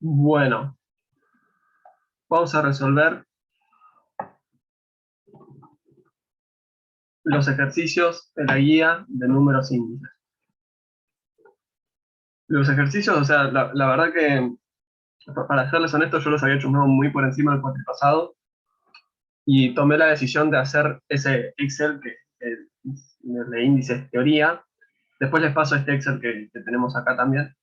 Bueno, vamos a resolver los ejercicios de la guía de números índices. Los ejercicios, o sea, la verdad que, para serles honesto, yo los había hecho muy por encima del cuatrimestre pasado y tomé la decisión de hacer ese Excel de índices teoría. Después les paso este Excel que tenemos acá también.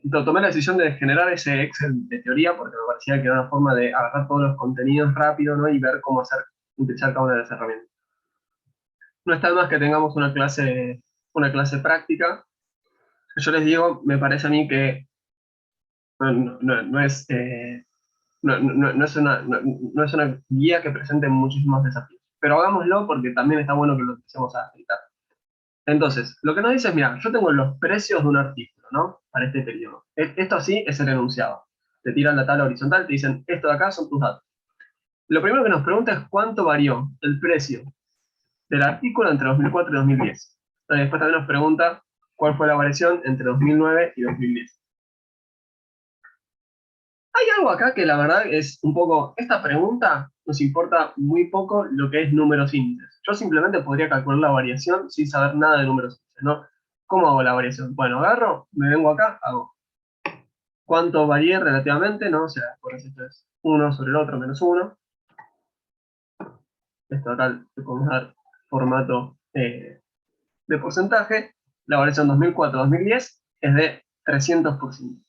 Tomé la decisión de generar ese Excel de teoría porque me parecía que era una forma de agarrar todos los contenidos rápido, ¿no? Y ver cómo utilizar cada una de las herramientas. No está más que tengamos una clase práctica. Yo les digo, me parece a mí que no es, no es una guía que presente muchísimos desafíos. Pero hagámoslo porque también está bueno que lo empecemos a aplicar. Entonces, lo que nos dice es, mira, yo tengo los precios de un artículo, ¿no? Para este periodo. Esto así es el enunciado. Te tiran la tabla horizontal, te dicen, esto de acá son tus datos. Lo primero que nos pregunta es cuánto varió el precio del artículo entre 2004 y 2010. Después también nos pregunta cuál fue la variación entre 2009 y 2010. Hay algo acá que la verdad es un poco, esta pregunta nos importa muy poco lo que es números índices. Yo simplemente podría calcular la variación sin saber nada de números índices, ¿no? ¿Cómo hago la variación? Bueno, agarro, me vengo acá, hago cuánto varía relativamente, ¿no? O sea, por ejemplo, esto es 1 sobre el otro menos 1. Esto acá le podemos dar formato de porcentaje. La variación 2004-2010 es de 300%.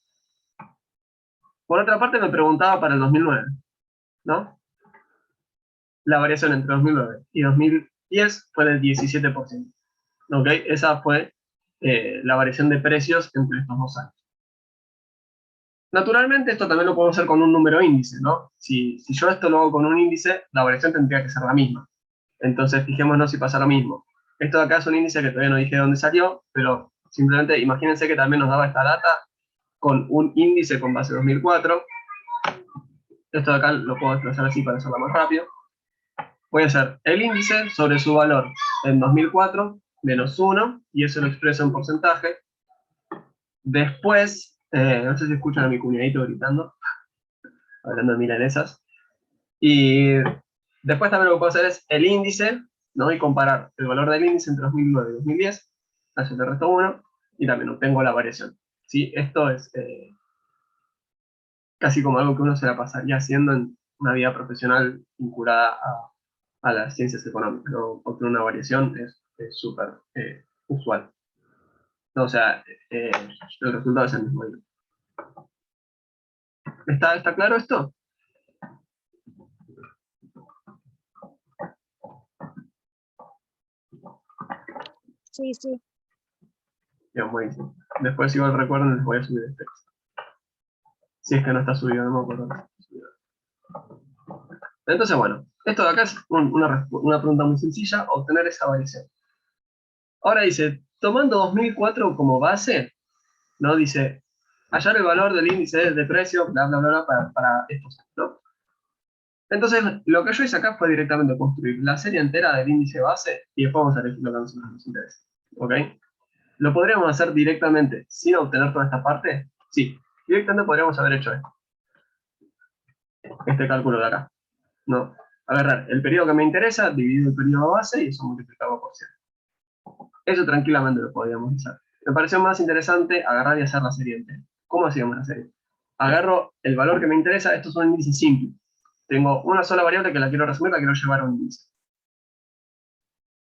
Por otra parte, me preguntaba para el 2009, ¿no? La variación entre 2009 y 2010 fue del 17%. ¿Ok? Esa fue la variación de precios entre estos 2 años. Naturalmente, esto también lo puedo hacer con un número índice, ¿no? Si yo esto lo hago con un índice, la variación tendría que ser la misma. Entonces, fijémonos si pasa lo mismo. Esto de acá es un índice que todavía no dije de dónde salió, pero simplemente imagínense que también nos daba esta data con un índice con base 2004. Esto de acá lo puedo desplazar así para hacerlo más rápido. Voy a hacer el índice sobre su valor en 2004 menos 1, y eso lo expreso en porcentaje. Después, no sé si escuchan a mi cuñadito gritando, hablando de milanesas. Y después también lo que puedo hacer es el índice, ¿no? Y comparar el valor del índice entre 2009 y 2010, a eso le resto 1, y también obtengo la variación. ¿Sí? Esto es casi como algo que uno se la pasaría haciendo en una vida profesional vinculada a las ciencias económicas, ¿no? Obtener una variación es súper usual. O sea, el resultado es el mismo. ¿Está claro esto? Sí, sí. Bien, buenísimo. Después, si igual recuerden, les voy a subir este. Si es que no está subido, no me acuerdo. Entonces, bueno, esto de acá es una pregunta muy sencilla, obtener esa variación. Ahora dice, tomando 2004 como base, ¿no? Dice, hallar el valor del índice de precio, bla, bla, bla, bla, para estos, ¿no? Entonces, lo que yo hice acá fue directamente construir la serie entera del índice base y después vamos a elegir lo que a nosotros nos interesa. ¿Ok? ¿Lo podríamos hacer directamente sin obtener toda esta parte? Sí, directamente podríamos haber hecho esto. Este cálculo de acá, ¿no? Agarrar el periodo que me interesa, dividir el periodo base y eso multiplicarlo por 100. Eso tranquilamente lo podríamos hacer. Me pareció más interesante agarrar y hacer la serie entera. ¿Cómo hacíamos la serie? Agarro el valor que me interesa, esto es un índice simple. Tengo una sola variable que la quiero resumir, la quiero llevar a un índice.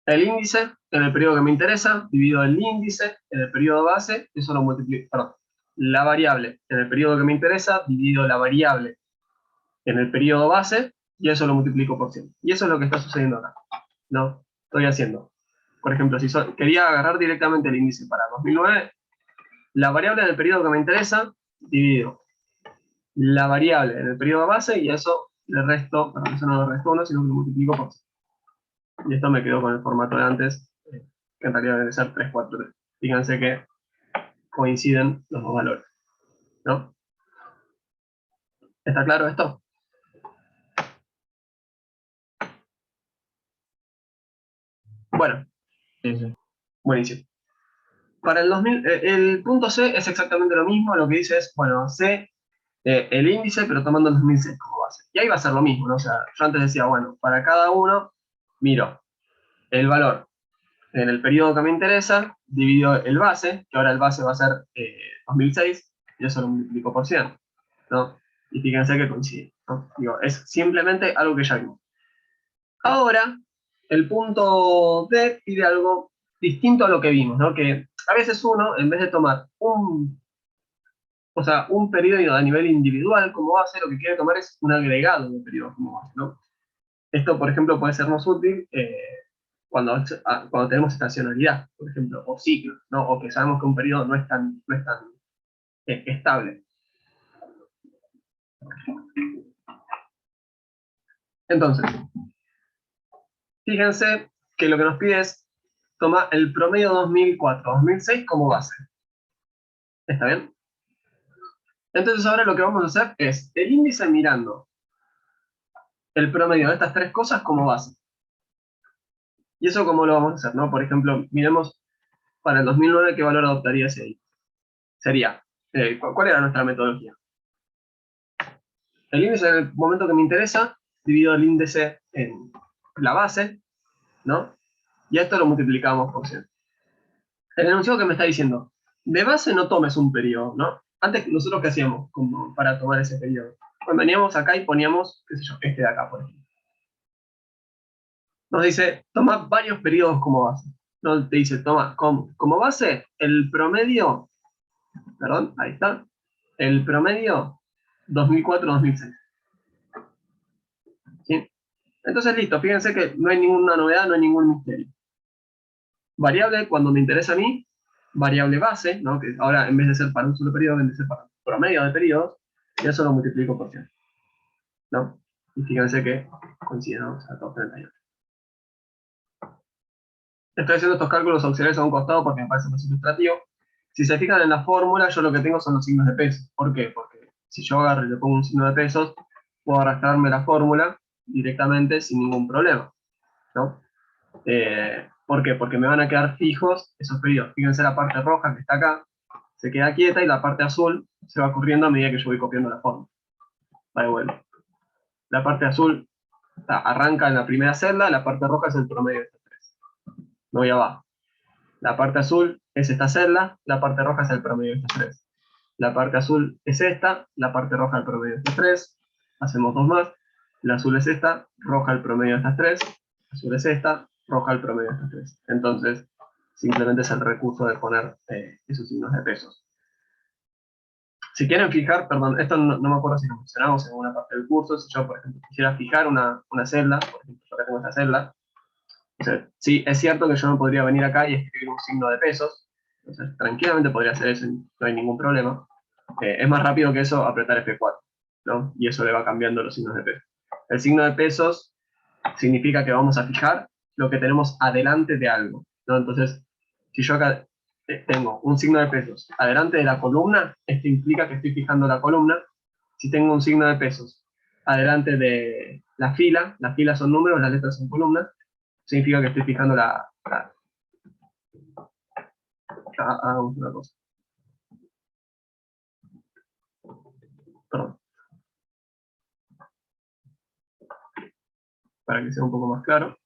El índice en el periodo que me interesa, divido el índice en el periodo base, eso lo multiplico, perdón. La variable en el periodo que me interesa, divido la variable en el periodo base, y eso lo multiplico por 100. Y eso es lo que está sucediendo acá, ¿no? Estoy haciendo, por ejemplo, si quería agarrar directamente el índice para 2009, la variable en el periodo que me interesa, divido la variable en el periodo base, y eso le resto, perdón, eso no le resto 1, sino que lo multiplico por 100. Y esto me quedó con el formato de antes, que en realidad debe ser 3, 4, 3. Fíjense que coinciden los dos valores, ¿no? ¿Está claro esto? Bueno, Sí, sí. buenísimo. Para el 2000, el punto C es exactamente lo mismo, lo que dice es, bueno, C, el índice, pero tomando el 2006 como base. Y ahí va a ser lo mismo, ¿no? O sea, yo antes decía, bueno, para cada uno, miro el valor en el periodo que me interesa, divido el base, que ahora el base va a ser 2006, y eso lo multiplico por 100, ¿no? Y fíjense que coincide, ¿no? Digo, es simplemente algo que ya vimos. Ahora, el punto D pide algo distinto a lo que vimos, ¿no? Que a veces uno, en vez de tomar un periodo a nivel individual como base, lo que quiere tomar es un agregado de periodos como base, ¿no? Esto, por ejemplo, puede sernos útil cuando tenemos estacionalidad, por ejemplo, o ciclos, ¿no? O que sabemos que un periodo no es tan estable. Entonces, fíjense que lo que nos pide es tomar el promedio 2004-2006 como base. ¿Está bien? Entonces ahora lo que vamos a hacer es el índice mirando el promedio de estas tres cosas como base. ¿Y eso cómo lo vamos a hacer? ¿No? Por ejemplo, miremos para el 2009 qué valor adoptaría ese índice. Sería, ¿cuál era nuestra metodología? El índice en el momento que me interesa, divido el índice en la base, ¿no? Y a esto lo multiplicamos por 100. El enunciado que me está diciendo, de base no tomes un periodo, ¿no? Antes, ¿nosotros qué hacíamos como para tomar ese periodo? Pues veníamos acá y poníamos, qué sé yo, este de acá, por ejemplo. Nos dice, toma varios periodos como base. Nos dice, toma como base el promedio, perdón, ahí está, el promedio 2004-2006. ¿Sí? Entonces, listo, fíjense que no hay ninguna novedad, no hay ningún misterio. Variable, cuando me interesa a mí, variable base, ¿no? Que ahora en vez de ser para un solo periodo, en vez de ser para un promedio de periodos, y eso lo multiplico por 100, ¿no? Y fíjense que coincide, ¿no? O sea, 238. Estoy haciendo estos cálculos auxiliares a un costado porque me parece más ilustrativo. Si se fijan en la fórmula, yo lo que tengo son los signos de pesos. ¿Por qué? Porque si yo agarro y le pongo un signo de pesos, puedo arrastrarme la fórmula directamente sin ningún problema, ¿no? ¿Por qué? Porque me van a quedar fijos esos periodos. Fíjense la parte roja que está acá, se queda quieta y la parte azul se va corriendo a medida que yo voy copiando la fórmula. Va de vuelta. La parte azul arranca en la primera celda, la parte roja es el promedio de estas tres. Me voy abajo. La parte azul es esta celda, la parte roja es el promedio de estas tres. La parte azul es esta, la parte roja el promedio de estas tres. Hacemos dos más. La azul es esta, roja el promedio de estas tres. Azul es esta, roja el promedio de estas tres. Entonces, simplemente es el recurso de poner esos signos de pesos. Si quieren fijar, perdón, esto no me acuerdo si lo mencionamos en alguna parte del curso, si yo, por ejemplo, quisiera fijar una celda, por ejemplo, yo acá tengo esta celda, o sea, sí, es cierto que yo no podría venir acá y escribir un signo de pesos, entonces tranquilamente podría hacer eso, no hay ningún problema. Es más rápido que eso apretar F4, ¿no? Y eso le va cambiando los signos de pesos. El signo de pesos significa que vamos a fijar lo que tenemos adelante de algo, ¿no? Entonces, si yo acá tengo un signo de pesos adelante de la columna, esto implica que estoy fijando la columna. Si tengo un signo de pesos adelante de la fila, las filas son números, las letras son columnas, significa que estoy fijando hagamos una cosa. Perdón. Para que sea un poco más claro.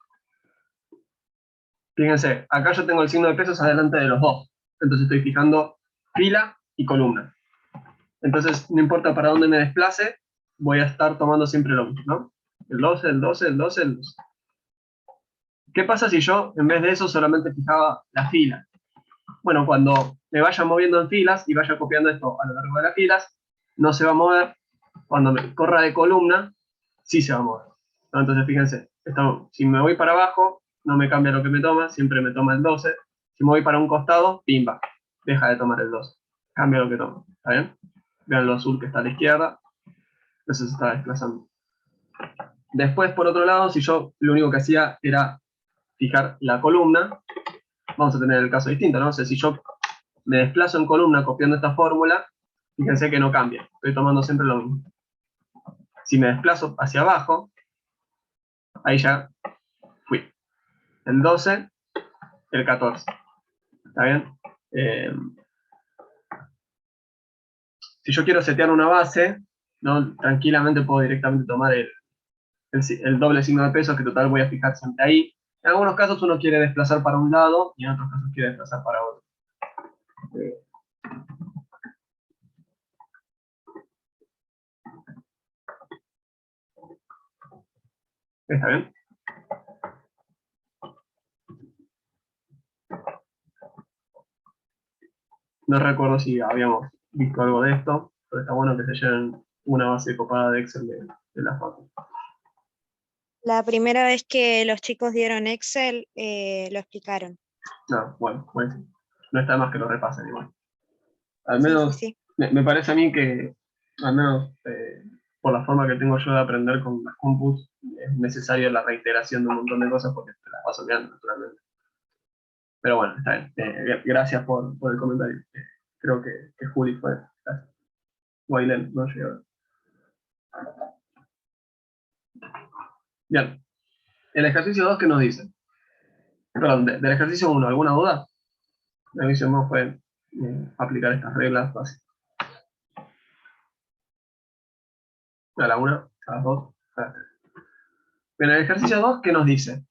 Fíjense, acá yo tengo el signo de pesos adelante de los dos. Entonces estoy fijando fila y columna. Entonces, no importa para dónde me desplace, voy a estar tomando siempre lo mismo, ¿no? El 12, el 12, el 12, el 12. ¿Qué pasa si yo, en vez de eso, solamente fijaba la fila? Bueno, cuando me vaya moviendo en filas y vaya copiando esto a lo largo de las filas, no se va a mover. Cuando me corra de columna, sí se va a mover, ¿no? Entonces, fíjense, si me voy para abajo, no me cambia lo que me toma, siempre me toma el 12. Si me voy para un costado, pimba, deja de tomar el 12. Cambia lo que toma, ¿está bien? Vean lo azul que está a la izquierda, eso se está desplazando. Después, por otro lado, si yo lo único que hacía era fijar la columna, vamos a tener el caso distinto, ¿no? O sea, si yo me desplazo en columna copiando esta fórmula, fíjense que no cambia, estoy tomando siempre lo mismo. Si me desplazo hacia abajo, ahí ya fui. El 12, el 14. ¿Está bien? Eh, si yo quiero setear una base, ¿no? Tranquilamente puedo directamente tomar el doble signo de pesos, que total voy a fijar siempre ahí. En algunos casos uno quiere desplazar para un lado y en otros casos quiere desplazar para otro. ¿Está bien? No recuerdo si habíamos visto algo de esto, pero está bueno que se lleven una base copada de Excel de la facu. La primera vez que los chicos dieron Excel, lo explicaron. No, bueno, no está más que lo repasen igual. Al Sí, sí, menos, sí. me parece a mí que, al menos por la forma que tengo yo de aprender con las compus, es necesario la reiteración de un montón de cosas porque te las vas olvidando naturalmente. Pero bueno, está bien. Gracias por el comentario. Creo que Juli fue. Guailén, no llegó. Bien. El ejercicio 2, ¿qué nos dice? Perdón, del ejercicio 1, ¿alguna duda? La misión más fue aplicar estas reglas básicas. A la 1, a las 2, a las 3. En el ejercicio 2, ¿qué nos dice?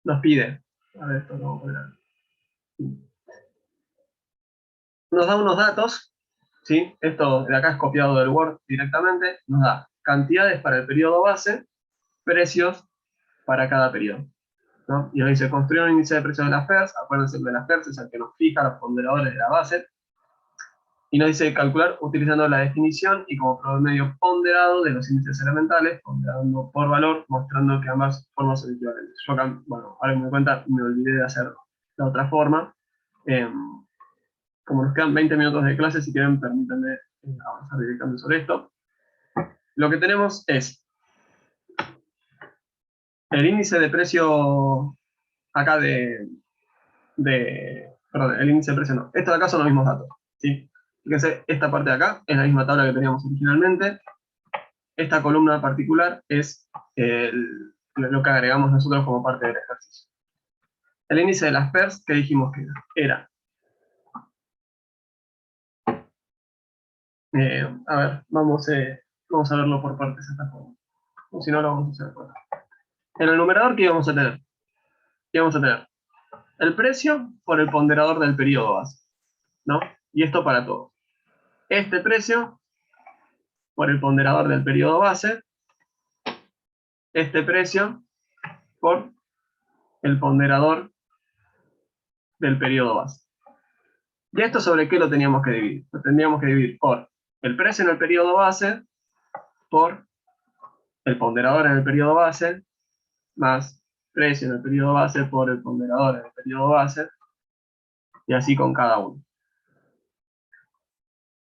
Nos pide. A ver, esto lo vamos a poner aquí. Nos da unos datos, ¿sí? Esto de acá es copiado del Word directamente. Nos da cantidades para el periodo base, precios para cada periodo, ¿no? Y nos dice construir un índice de precios de las FERS. Acuérdense que de las FERS es el que nos fija los ponderadores de la base. Y nos dice calcular utilizando la definición y como promedio ponderado de los índices elementales, ponderando por valor, mostrando que ambas formas son equivalentes. Yo acá, bueno, ahora que me doy cuenta, me olvidé de hacer la otra forma. Como nos quedan 20 minutos de clase, si quieren, permítanme avanzar directamente sobre esto. Lo que tenemos es el índice de precio acá perdón, el índice de precio no. Estos de acá son los mismos datos, ¿sí? Fíjense, esta parte de acá es la misma tabla que teníamos originalmente. Esta columna particular es lo que agregamos nosotros como parte del ejercicio. El índice de las PERS, que dijimos que era. A ver, vamos a verlo por partes esta forma. O si no, lo vamos a hacer por acá. En el numerador, ¿qué íbamos a tener? Íbamos a tener el precio por el ponderador del periodo base, ¿no? Y esto para todos. Este precio por el ponderador del periodo base, este precio por el ponderador del periodo base. ¿Y esto sobre qué lo teníamos que dividir? Lo tendríamos que dividir por el precio en el periodo base, por el ponderador en el periodo base, más precio en el periodo base por el ponderador en el periodo base, y así con cada uno.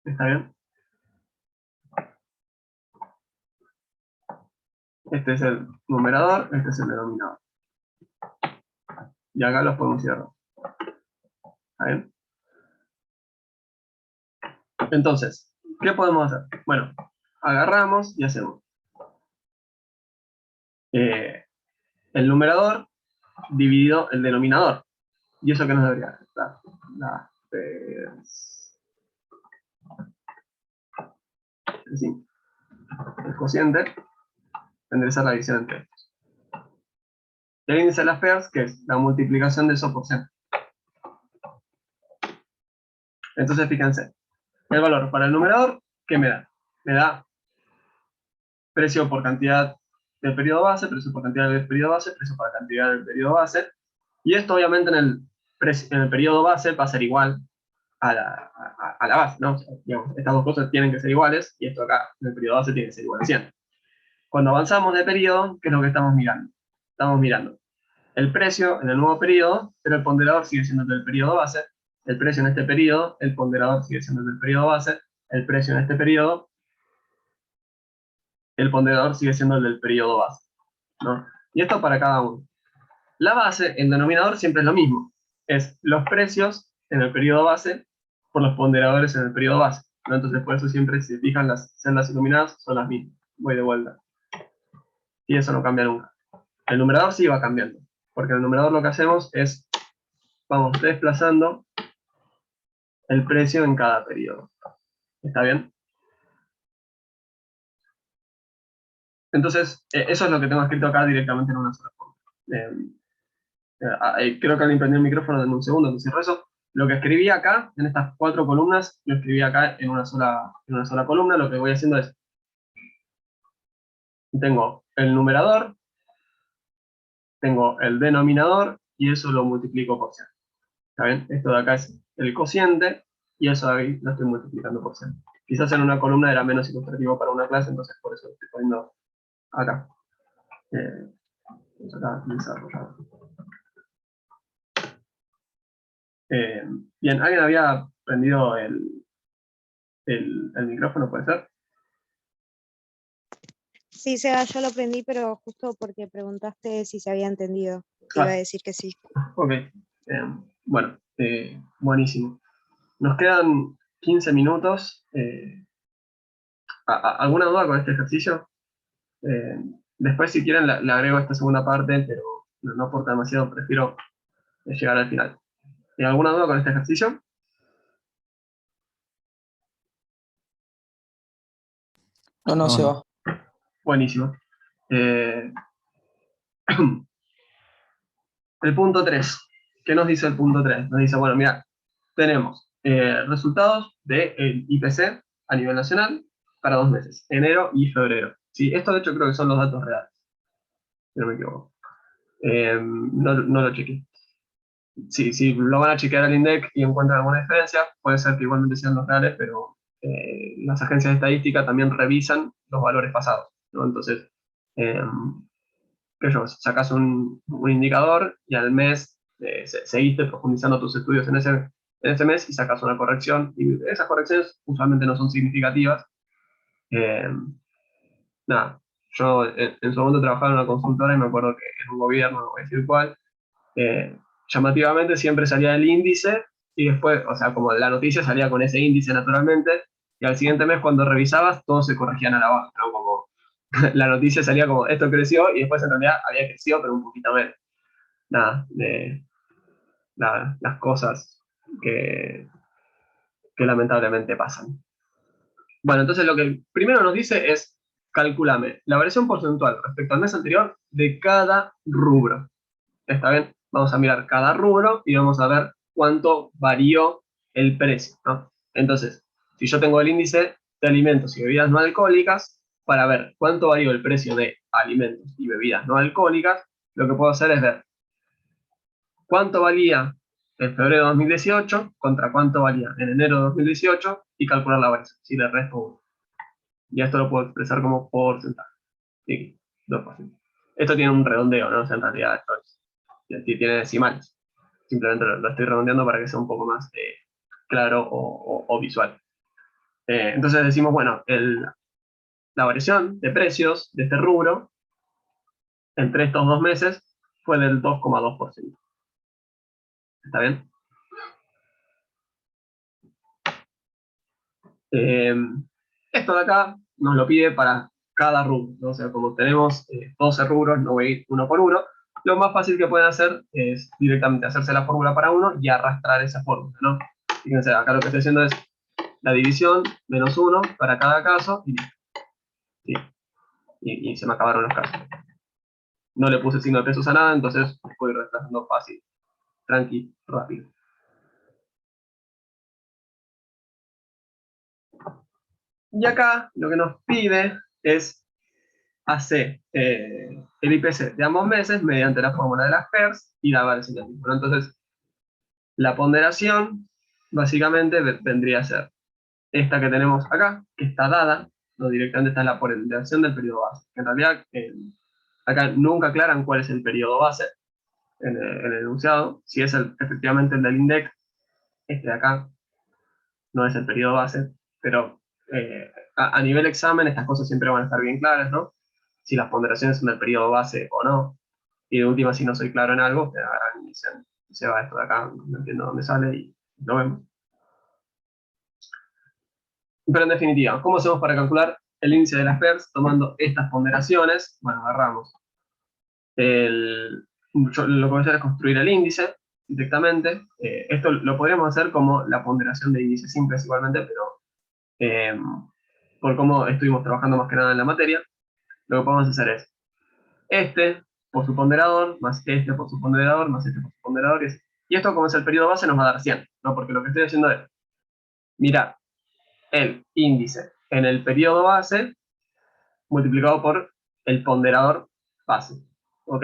¿Está bien? Este es el numerador, este es el denominador. Y acá los podemos cerrar. ¿Está bien? Entonces, ¿qué podemos hacer? Bueno, agarramos y hacemos el numerador dividido el denominador. ¿Y eso qué nos debería dar? Sí, el cociente tendría que ser la división entre estos. El índice de las PERS, que es la multiplicación de eso por 100. Entonces, fíjense, el valor para el numerador, ¿qué me da? Me da precio por cantidad del periodo base, precio por cantidad del periodo base, precio por cantidad del periodo base. Y esto, obviamente, en el periodo base va a ser igual a la base, ¿no? O sea, digamos, estas dos cosas tienen que ser iguales, y esto acá, en el periodo base, tiene que ser igual a 100. Cuando avanzamos de periodo, ¿qué es lo que estamos mirando? Estamos mirando el precio en el nuevo periodo, pero el ponderador sigue siendo del periodo base, el precio en este periodo, el ponderador sigue siendo del periodo base, el precio en este periodo, el ponderador sigue siendo el del periodo base, ¿no? Y esto para cada uno. La base, el denominador, siempre es lo mismo. Es los precios en el periodo base por los ponderadores en el periodo base, ¿no? Entonces, por eso siempre, si se fijan, las celdas iluminadas son las mismas. Voy de vuelta. Y eso no cambia nunca. El numerador sí va cambiando, porque en el numerador lo que hacemos es vamos desplazando el precio en cada periodo. ¿Está bien? Entonces, eso es lo que tengo escrito acá directamente en una sola forma. Creo que alguien prendió el micrófono en un segundo, entonces eso. Lo que escribí acá, en estas 4 columnas, lo escribí acá en una sola columna. Lo que voy haciendo es, tengo el numerador, tengo el denominador, y eso lo multiplico por 100. ¿Está bien? Esto de acá es el cociente, y eso ahí lo estoy multiplicando por 100. Quizás en una columna era menos ilustrativo para una clase, entonces por eso lo estoy poniendo acá. Acá desarrollado. Bien, ¿alguien había prendido el micrófono, puede ser? Sí, Seba, yo lo aprendí, pero justo porque preguntaste si se había entendido. Te iba a decir que sí. Ok. Bueno, buenísimo. Nos quedan 15 minutos. ¿Alguna duda con este ejercicio? Después, si quieren, le agrego esta segunda parte, pero no aporta demasiado, prefiero llegar al final. ¿Alguna duda con este ejercicio? No, se va. Buenísimo. El punto 3. ¿Qué nos dice el punto 3? Nos dice, bueno, mira, tenemos resultados del IPC a nivel nacional para 2 meses, enero y febrero. Sí, esto de hecho creo que son los datos reales, si no me equivoco. No lo chequeé. Si lo van a chequear al INDEC y encuentran alguna diferencia, puede ser que igualmente sean los reales, pero las agencias de estadística también revisan los valores pasados, ¿no? Entonces, sacas un indicador y al mes seguiste profundizando tus estudios en ese mes y sacas una corrección, y esas correcciones usualmente no son significativas. Nada, yo en su momento trabajaba en una consultora y me acuerdo que en un gobierno, no voy a decir cuál, llamativamente siempre salía el índice y después, o sea, como la noticia salía con ese índice naturalmente, y al siguiente mes cuando revisabas todos se corregían a la baja, ¿no? Como la noticia salía como esto creció y después en realidad había crecido pero un poquito menos. Nada, las cosas que lamentablemente pasan. Bueno, entonces lo que primero nos dice es, calculame la variación porcentual respecto al mes anterior de cada rubro. ¿Está bien? Vamos a mirar cada rubro y vamos a ver cuánto varió el precio, ¿no? Entonces, si yo tengo el índice de alimentos y bebidas no alcohólicas, para ver cuánto varió el precio de alimentos y bebidas no alcohólicas, lo que puedo hacer es ver cuánto valía en febrero de 2018 contra cuánto valía en enero de 2018 y calcular la variación, si le resto 1. Y esto lo puedo expresar como porcentaje. Sí, 2%. Esto tiene un redondeo, ¿no? O sea, en realidad esto tiene decimales. Simplemente lo estoy redondeando para que sea un poco más claro o visual. Entonces decimos, bueno, la variación de precios de este rubro entre estos 2 meses fue del 2,2%. ¿Está bien? Esto de acá nos lo pide para cada rubro, ¿no? O sea, como tenemos 12 rubros, no voy a ir uno por uno, lo más fácil que pueden hacer es directamente hacerse la fórmula para uno y arrastrar esa fórmula, ¿no? Fíjense, acá lo que estoy haciendo es la división menos 1 para cada caso y listo. ¿Sí? Y se me acabaron los casos. No le puse signo de pesos a nada, entonces voy reemplazando fácil, tranqui, rápido. Y acá lo que nos pide es hacer el IPC de ambos meses mediante la fórmula de las PERS y la variación del mismo. Entonces, la ponderación básicamente vendría a ser esta que tenemos acá, que está dada, no directamente está en la ponderación del periodo base. En realidad, acá nunca aclaran cuál es el periodo base en el enunciado. Si es efectivamente el del INDEC, este de acá no es el periodo base, pero a nivel examen estas cosas siempre van a estar bien claras, ¿no? Si las ponderaciones son del periodo base o no. Y de última, si no soy claro en algo, te agarran y dicen, se va esto de acá, no entiendo dónde sale y lo vemos. Pero en definitiva, ¿cómo hacemos para calcular el índice de las PERS tomando estas ponderaciones? Bueno, agarramos lo que voy a hacer es construir el índice, directamente. Esto lo podríamos hacer como la ponderación de índices simples igualmente, pero por cómo estuvimos trabajando más que nada en la materia, lo que podemos hacer es este por su ponderador, más este por su ponderador, más este por su ponderador, y esto como es el periodo base nos va a dar 100, ¿no? Porque lo que estoy haciendo es mirar el índice en el periodo base multiplicado por el ponderador base, ¿ok?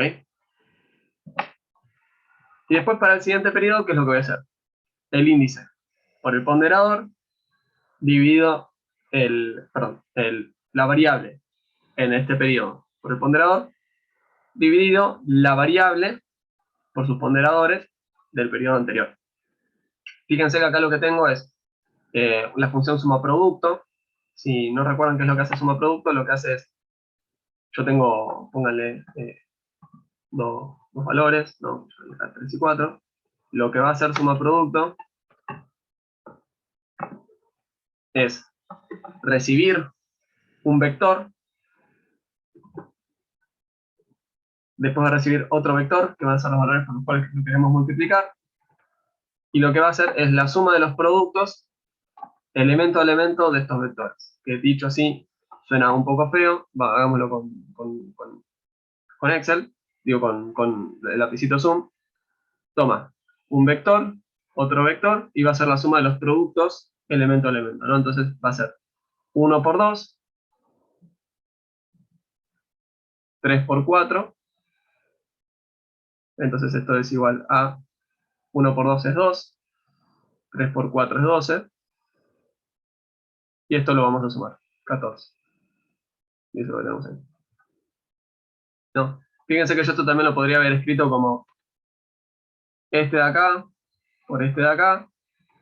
Y después para el siguiente periodo, ¿qué es lo que voy a hacer? El índice por el ponderador dividido la variable en este periodo por el ponderador, dividido la variable por sus ponderadores del periodo anterior. Fíjense que acá lo que tengo es la función suma producto. Si no recuerdan qué es lo que hace suma producto, lo que hace es, yo tengo, pónganle dos valores, ¿no? 3 y 4. Lo que va a hacer suma producto es recibir un vector, después va a recibir otro vector, que van a ser los valores por los cuales lo queremos multiplicar, y lo que va a hacer es la suma de los productos elemento a elemento de estos vectores, que dicho así suena un poco feo, hagámoslo con Excel, digo con el lapicito zoom. Toma un vector, otro vector, y va a ser la suma de los productos elemento a elemento, ¿no? Entonces va a ser 1 por 2, 3 por 4, entonces esto es igual a 1 por 2 es 2, 3 por 4 es 12, y esto lo vamos a sumar, 14. Y eso lo tenemos ahí. ¿No? Fíjense que yo esto también lo podría haber escrito como este de acá, por este de acá,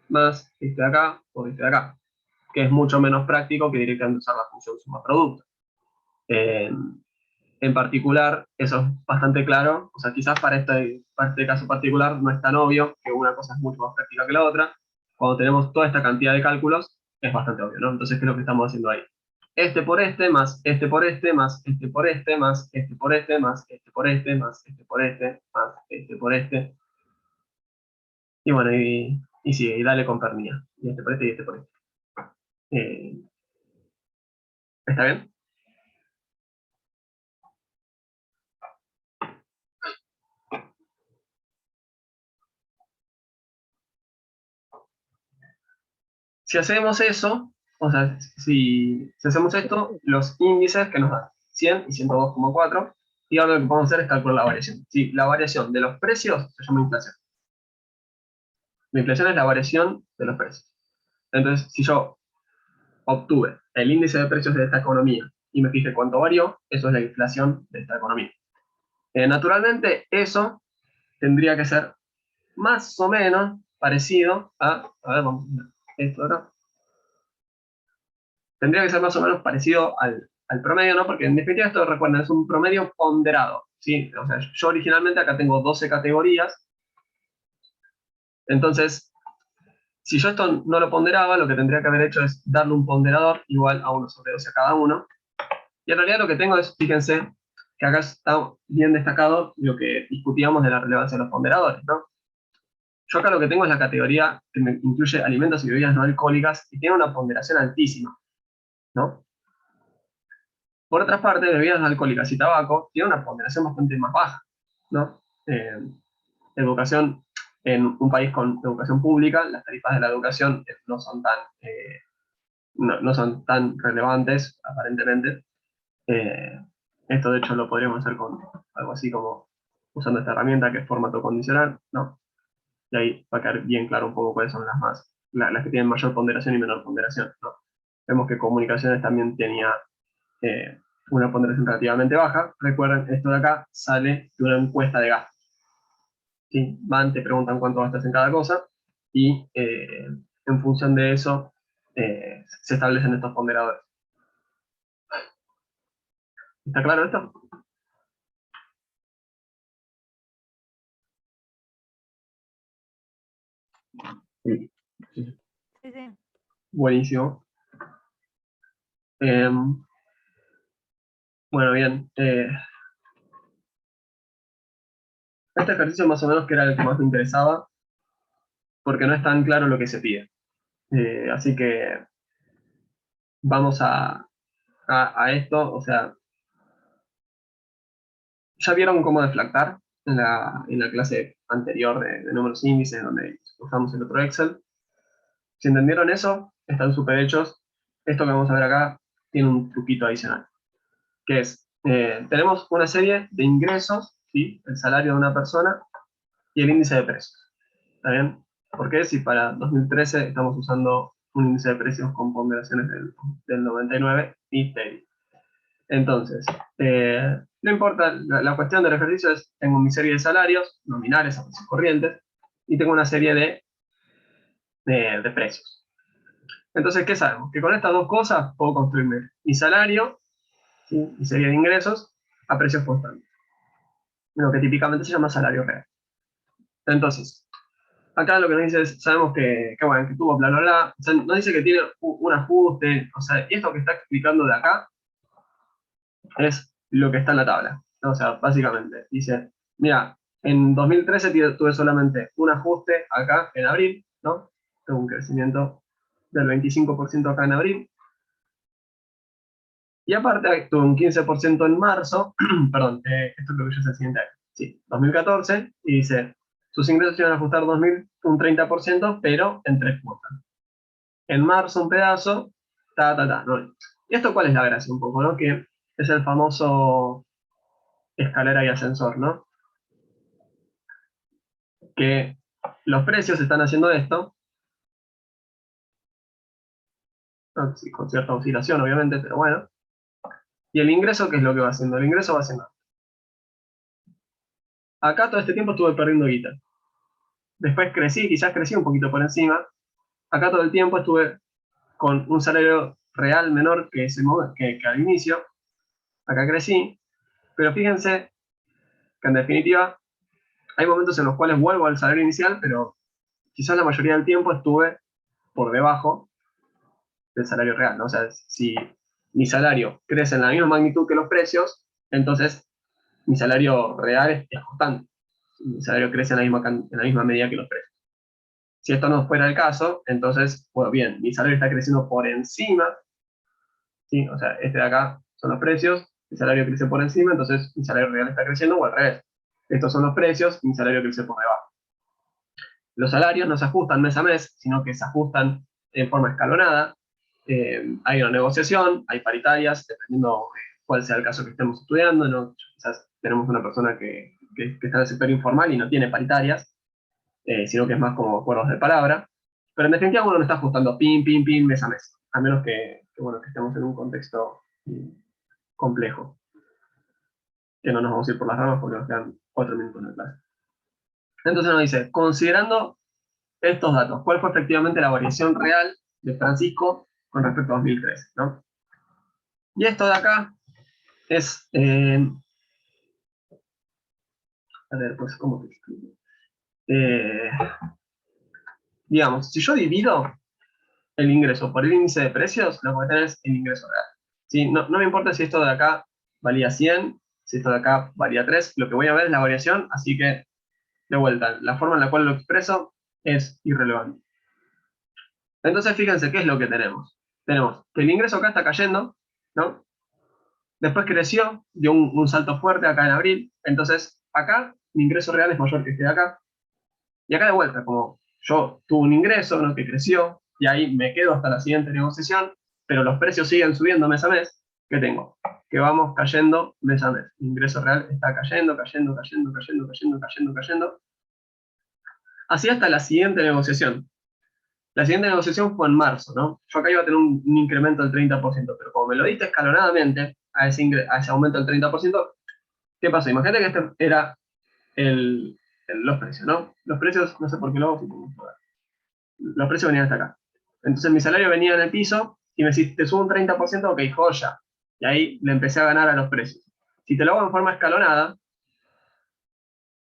más este de acá, por este de acá, que es mucho menos práctico que directamente usar la función suma producto. En particular, eso es bastante claro, o sea, quizás para este caso particular no es tan obvio que una cosa es mucho más práctica que la otra. Cuando tenemos toda esta cantidad de cálculos, es bastante obvio, ¿no? Entonces, ¿qué es lo que estamos haciendo ahí? Este por este, más este por este, más este por este, más este por este, más este por este, más este por este, más este por este. Y bueno, y sigue, y dale con pernilla. Y este por este, y este por este. ¿Está bien? Si hacemos eso, o sea, si hacemos esto, los índices que nos dan 100 y 102,4, y ahora lo que podemos hacer es calcular la variación. ¿Sí? La variación de los precios se llama inflación. La inflación es la variación de los precios. Entonces, si yo obtuve el índice de precios de esta economía y me fijé cuánto varió, eso es la inflación de esta economía. Naturalmente, eso tendría que ser más o menos parecido a ver, vamos a ver esto acá. Tendría que ser más o menos parecido al promedio, ¿no? Porque en definitiva esto, recuerden, es un promedio ponderado, ¿sí? O sea, yo originalmente acá tengo 12 categorías, entonces, si yo esto no lo ponderaba, lo que tendría que haber hecho es darle un ponderador igual a 1 sobre 12 a cada uno, y en realidad lo que tengo es, fíjense, que acá está bien destacado lo que discutíamos de la relevancia de los ponderadores, ¿no? Yo acá lo que tengo es la categoría que me incluye alimentos y bebidas no alcohólicas y tiene una ponderación altísima, ¿no? Por otra parte, bebidas no alcohólicas y tabaco tienen una ponderación bastante más baja, ¿no? Educación en un país con educación pública, las tarifas de la educación no son tan relevantes, aparentemente. Esto, de hecho, lo podríamos hacer con algo así como usando esta herramienta que es formato condicional, ¿no? Y ahí va a quedar bien claro un poco cuáles son las que tienen mayor ponderación y menor ponderación, ¿no? Vemos que comunicaciones también tenía una ponderación relativamente baja. Recuerden, esto de acá sale de una encuesta de gastos. ¿Sí? Te preguntan cuánto gastas en cada cosa y en función de eso se establecen estos ponderadores. ¿Está claro esto? Sí. Sí, sí. Buenísimo. Bueno, bien. Este ejercicio más o menos que era el que más me interesaba, porque no es tan claro lo que se pide. Así que vamos a esto, o sea, ya vieron cómo deflactar en la clase anterior de números índices, donde usamos el otro Excel. Si entendieron eso, están súper hechos. Esto que vamos a ver acá tiene un truquito adicional, que es, tenemos una serie de ingresos, ¿sí? El salario de una persona y el índice de precios. ¿Está bien? Porque si para 2013 estamos usando un índice de precios con ponderaciones del 99 y TEDI. Entonces, no importa, la cuestión del ejercicio es, tengo mi serie de salarios, nominales, a precios corrientes, y tengo una serie de precios. Entonces, ¿qué sabemos? Que con estas dos cosas puedo construirme mi salario, ¿sí? Mi serie de ingresos a precios constantes. Lo que típicamente se llama salario real. Entonces, acá lo que nos dice es, sabemos bueno, que tuvo bla, bla, bla. O sea, nos dice que tiene un ajuste. O sea, y esto que está explicando de acá es lo que está en la tabla. O sea, básicamente, dice, mira, en 2013 tuve solamente un ajuste acá en abril, ¿no? Tuve un crecimiento del 25% acá en abril. Y aparte tuve un 15% en marzo, perdón, esto creo que ya es el siguiente año, sí, 2014, y dice, sus ingresos iban a ajustar 2000, un 30%, pero en 3 cuotas. En marzo un pedazo, ¿no? ¿Y esto cuál es la gracia un poco, no? Que es el famoso escalera y ascensor, ¿no? Que los precios están haciendo esto, ¿no? Sí, con cierta oscilación obviamente, pero bueno. ¿Y el ingreso qué es lo que va haciendo? El ingreso va haciendo. Acá todo este tiempo estuve perdiendo guita. Después crecí, quizás crecí un poquito por encima. Acá todo el tiempo estuve con un salario real menor que al inicio. Acá crecí. Pero fíjense que en definitiva hay momentos en los cuales vuelvo al salario inicial, pero quizás la mayoría del tiempo estuve por debajo del salario real, ¿no? O sea, si mi salario crece en la misma magnitud que los precios, entonces mi salario real es constante. Mi salario crece en la misma medida que los precios. Si esto no fuera el caso, entonces, bueno, bien, mi salario está creciendo por encima, ¿sí? O sea, este de acá son los precios, mi salario crece por encima, entonces mi salario real está creciendo, o al revés. Estos son los precios, mi salario crece por debajo. Los salarios no se ajustan mes a mes, sino que se ajustan en forma escalonada. Hay una negociación, hay paritarias, dependiendo cuál sea el caso que estemos estudiando, ¿no? Quizás tenemos una persona que está en el sector informal y no tiene paritarias, sino que es más como acuerdos de palabra. Pero en definitiva uno no está ajustando pin, mes a mes, a menos bueno, que estemos en un contexto complejo. Que no nos vamos a ir por las ramas porque nos quedan 4 minutos en la clase. Entonces nos dice, considerando estos datos, ¿cuál fue efectivamente la variación real de Francisco con respecto a 2013? ¿No? Y esto de acá es, a ver, pues, ¿cómo te explico? Digamos, si yo divido el ingreso por el índice de precios, lo que voy a tener es el ingreso real. ¿Sí? No me importa si esto de acá valía 100, si esto de acá valía 3, lo que voy a ver es la variación, así que, de vuelta, la forma en la cual lo expreso es irrelevante. Entonces, fíjense qué es lo que tenemos. Tenemos que el ingreso acá está cayendo, ¿no? Después creció, dio un salto fuerte acá en abril, entonces acá mi ingreso real es mayor que este de acá. Y acá de vuelta, como yo tuve un ingreso, ¿no? Que creció, y ahí me quedo hasta la siguiente negociación, pero los precios siguen subiendo mes a mes, ¿qué tengo? Que vamos cayendo mes a mes. Mi ingreso real está cayendo. Así hasta la siguiente negociación. La siguiente negociación fue en marzo, ¿no? Yo acá iba a tener un incremento del 30%, pero como me lo diste escalonadamente a ese aumento del 30%, ¿qué pasó? Imagínate que este era los precios, ¿no? Los precios, no sé por qué lo hago, los precios venían hasta acá. Entonces mi salario venía en el piso y me decís, te subo un 30%, ok, joya. Y ahí le empecé a ganar a los precios. Si te lo hago en forma escalonada,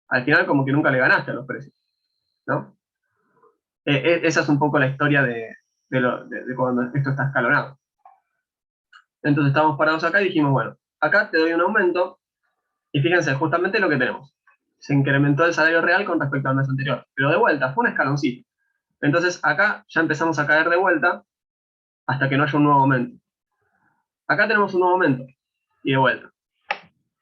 al final como que nunca le ganaste a los precios, ¿no? Esa es un poco la historia de cuando esto está escalonado. Entonces estábamos parados acá y dijimos, bueno, acá te doy un aumento y fíjense justamente lo que tenemos. se incrementó el salario real con respecto al mes anterior. Pero de vuelta, fue un escaloncito. Entonces acá ya empezamos a caer de vuelta hasta que no haya un nuevo aumento. Acá tenemos un nuevo aumento y de vuelta.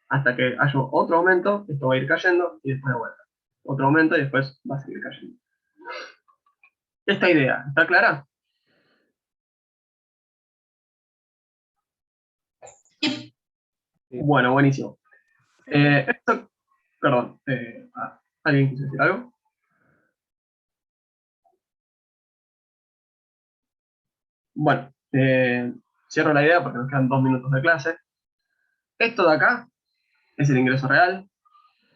Hasta que haya otro aumento, esto va a ir cayendo y después de vuelta. Otro aumento y después va a seguir cayendo. Esta idea, ¿está clara? Sí. Bueno, buenísimo. Perdón, ¿alguien quiso decir algo? Bueno, cierro la idea porque nos quedan 2 minutos de clase. Esto de acá es el ingreso real.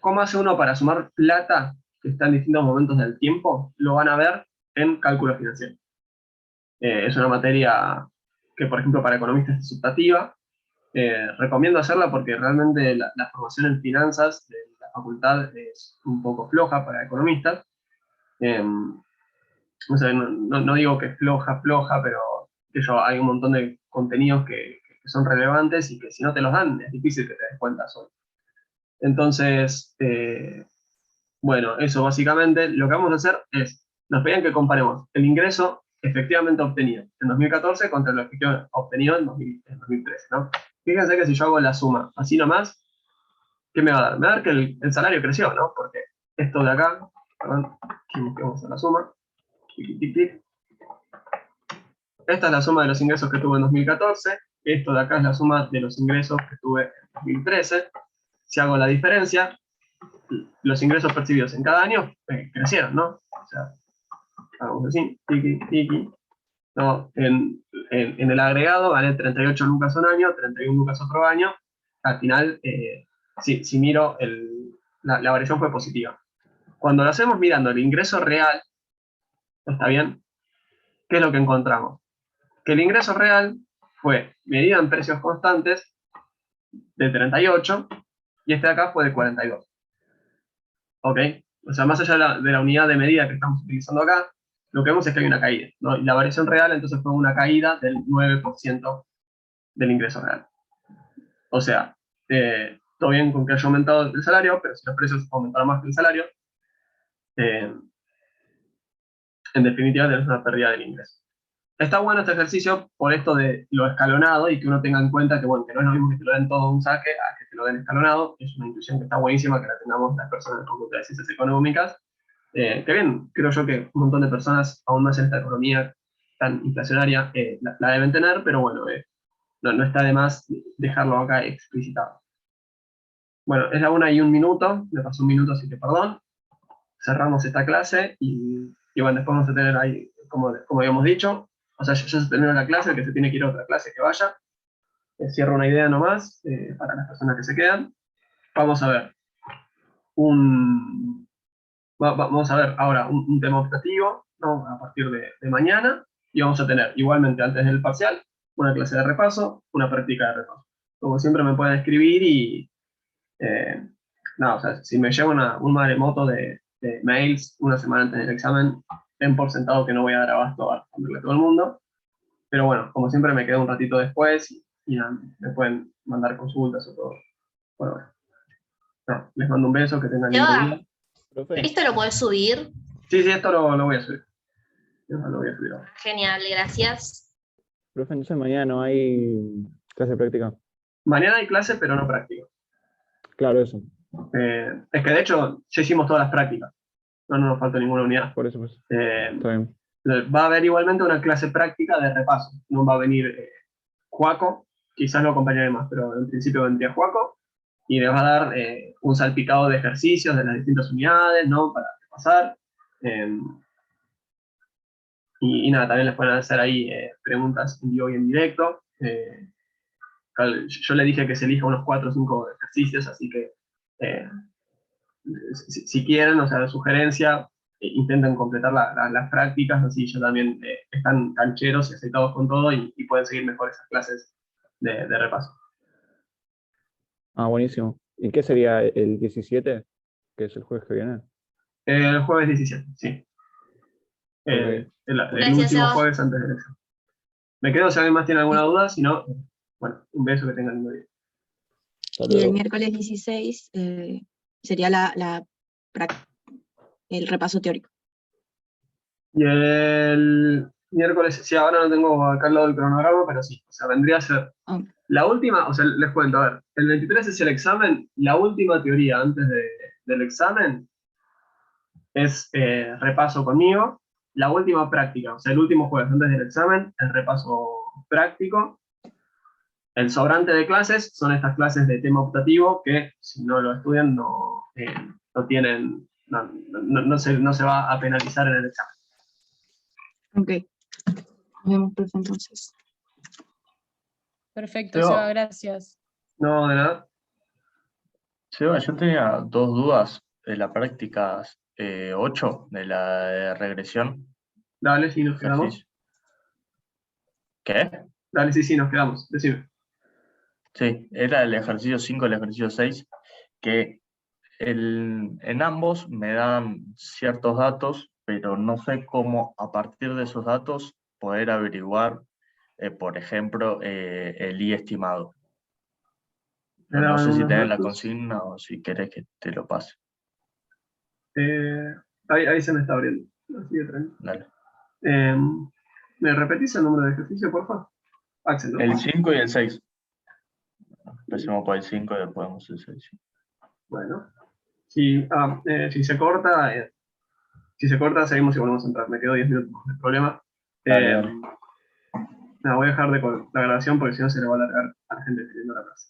¿Cómo hace uno para sumar plata que está en distintos momentos del tiempo? Lo van a ver en cálculo financiero. Es una materia que, por ejemplo, para economistas es optativa. Recomiendo hacerla porque realmente la formación en finanzas de la facultad es un poco floja para economistas. O sea, no digo que es floja, pero que hay un montón de contenidos que son relevantes y que si no te los dan es difícil que te des cuenta solo. Entonces, bueno, eso básicamente lo que vamos a hacer es, nos pedían que comparemos el ingreso efectivamente obtenido en 2014 contra lo que obtenido en 2013, ¿no? Fíjense que si yo hago la suma así nomás, ¿qué me va a dar? Me va a dar que el salario creció, ¿no? Porque esto de acá, perdón, aquí busquemos a la suma, tic, tic, tic. Esta es la suma de los ingresos que tuve en 2014, esto de acá es la suma de los ingresos que tuve en 2013. Si hago la diferencia, los ingresos percibidos en cada año crecieron, ¿no? O sea, hagamos así, tiki, tiki. No, en el agregado gané 38 lucas un año, 31 lucas otro año. Al final, si miro, la variación fue positiva. Cuando lo hacemos mirando el ingreso real, ¿está bien? ¿Qué es lo que encontramos? Que el ingreso real fue medido en precios constantes de 38 y este de acá fue de 42. ¿Ok? O sea, más allá de la unidad de medida que estamos utilizando acá, lo que vemos es que hay una caída, ¿no? Y la variación real entonces fue una caída del 9% del ingreso real. O sea, todo bien con que haya aumentado el salario, pero si los precios aumentaron más que el salario, en definitiva tenés una pérdida del ingreso. Está bueno este ejercicio por esto de lo escalonado y que uno tenga en cuenta que, bueno, que no es lo mismo que te lo den todo un saque a que te lo den escalonado. Es una intuición que está buenísima que la tengamos las personas de Facultad de Ciencias Económicas. Que bien, creo yo que un montón de personas, aún más en esta economía tan inflacionaria, la deben tener, pero bueno, no está de más dejarlo acá explicitado. Bueno, es la 1:01 minuto, me pasó un minuto, así que perdón. Cerramos esta clase y bueno, después vamos a tener ahí, como habíamos dicho, o sea, ya se terminó la clase, el que se tiene que ir a otra clase que vaya. Cierro una idea nomás para las personas que se quedan. Vamos a ver vamos a ver ahora un tema optativo, ¿no? A partir de mañana, y vamos a tener igualmente antes del parcial una clase de repaso, una práctica de repaso. Como siempre me pueden escribir y no, o sea, si me lleva un maremoto de mails una semana antes del examen, ten por sentado que no voy a dar abasto a responderle a todo el mundo. Pero bueno, como siempre me quedo un ratito después y nada, me pueden mandar consultas o todo. Bueno, no, les mando un beso, que tengan lindo día. Profe, ¿esto lo podés subir? Sí, esto lo voy a subir. Lo voy a subir ahora. Genial, gracias. Profe, entonces mañana no hay clase práctica. Mañana hay clase, pero no práctica. Claro, eso. Es que de hecho ya hicimos todas las prácticas. No nos falta ninguna unidad. Por eso, pues. Está bien. Va a haber igualmente una clase práctica de repaso. No va a venir Juaco, quizás lo acompañaré más, pero en principio vendría Juaco y les va a dar un salpicado de ejercicios de las distintas unidades, ¿no? Para repasar. Y nada, también les pueden hacer ahí preguntas en vivo y en directo. Yo le dije que se elija unos 4 o 5 ejercicios, así que si quieren, o sea, la sugerencia, intenten completar las prácticas, así ya también están cancheros y aceitados con todo y pueden seguir mejor esas clases de repaso. Ah, buenísimo. ¿Y qué sería el 17? Que es el jueves que viene. El jueves 17, sí. Ok. El Gracias, último Seba. jueves antes del examen. Me quedo si alguien más tiene alguna duda, si no, bueno, un beso, que tengan lindo día. Hasta Y el luego. miércoles 16 sería la el repaso teórico. Y el miércoles, sí, ahora no tengo acá al lado el cronograma, pero sí, o sea, vendría a ser Ah, la última, o sea, les cuento, a ver, el 23 es el examen, la última teoría antes del examen es repaso conmigo, la última práctica, o sea, el último jueves antes del examen, el repaso práctico. El sobrante de clases son estas clases de tema optativo que si no lo estudian no tienen, no se va a penalizar en el examen. ok. Nos vemos, profe, entonces. Perfecto, Seba. Seba, gracias. No, de nada. Seba, yo tenía dos dudas de la práctica 8, de la de regresión. Dale, sí, nos quedamos. Ejercicio. ¿Qué? Dale, sí, nos quedamos. Decime. Sí, era el ejercicio 5 y el ejercicio 6, que en ambos me dan ciertos datos, pero no sé cómo a partir de esos datos poder averiguar, por ejemplo, el I estimado. No sé si Eran tenés la datos. consigna o si querés que te lo pase. Ahí se me está abriendo. Así que tranquilo. Dale. ¿Me repetís el número de ejercicio, por favor? Axel, ¿no? El 5 y el 6. Empecemos por el 5 y después vamos al 6. Bueno. Si se corta, seguimos y volvemos a entrar. Me quedo 10 minutos, no hay problema. Dale, dale. No, voy a dejar la grabación porque si no se le va a alargar a la gente escribiendo la clase.